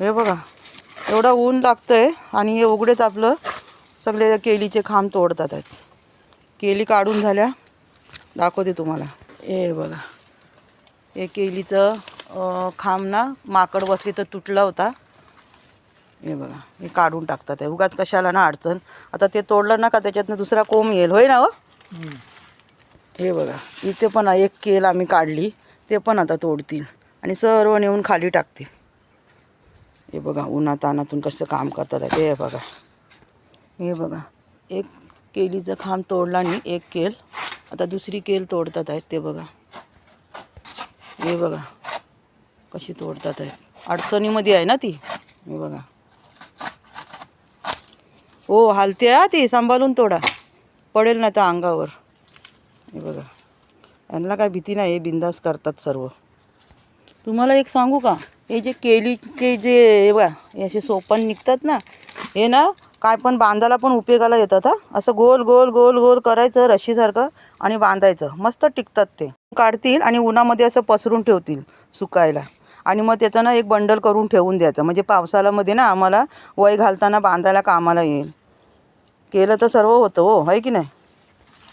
हे बघा एवढा ऊन लागतंय आणि हे उघडेच आपलं सगळे केळीचे खांब तोडतात आहेत. केळी काढून झाल्या दाखवते तुम्हाला. हे बघा हे केळीचं खांब ना माकड बसली तर तुटला होता. हे बघा हे काढून टाकतात आहे. उगाच कशाला ना अडचण. आता ते तोडलं ना का त्याच्यातनं दुसरा कोंब येईल होय ना हो. हे बघा इथे पण एक केल आम्ही काढली ते पण आता तोडतील आणि सर्व नेऊन खाली टाकतील. हे बघा उन्हातानातून कसं काम करतात आहे. हे बघा हे बघा एक केळीचं खांब तोडला आणि एक केल आता दुसरी केल तोडतात आहेत. ते बघा हे बघा कशी तोडतात आहेत. अडचणीमध्ये आहे ना ती. हे बघा हो हालते हा ती. सांभाळून तोडा पडेल ना त्या अंगावर. हे बघा यांना काय भीती नाही. हे बिंदास करतात सर्व. तुम्हाला एक सांगू का हे जे केळीचे जे हे बघा हे असे सोपन निघतात ना हे ना काय पण बांधायला पण उपयोगाला येतात हा. असं गोल गोल गोल गोल करायचं रशीसारखं आणि बांधायचं मस्त टिकतात ते. काढतील आणि उन्हामध्ये असं पसरून ठेवतील सुकायला आणि मग त्याचं ना एक बंडल करून ठेवून द्यायचं म्हणजे पावसाळ्यामध्ये ना आम्हाला वय घालताना बांधायला कामाला येईल. केलं तर सर्व होतं हो आहे की नाही.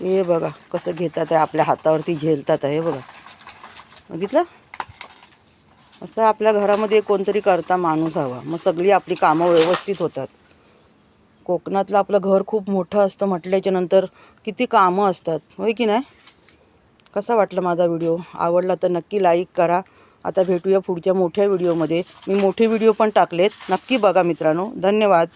हे बघा कसं घेतात आहे आपल्या हातावरती झेलतात आहे. हे बघा बघितलं. असं आपल्या घरामध्ये कोणतरी करता माणूस हवा मग सगळी आपली कामं व्यवस्थित होतात. कोकणातलं आपलं घर खूप मोठं असतं म्हटल्याच्या नंतर किती कामं असतात होय की नाही. कसा वाटला माझा व्हिडिओ. आवडला तर नक्की लाईक करा. आता भेटूया पुढच्या मोठ्या व्हिडिओमध्ये. मी मोठे व्हिडिओ पण टाकलेत नक्की बघा मित्रांनो. धन्यवाद.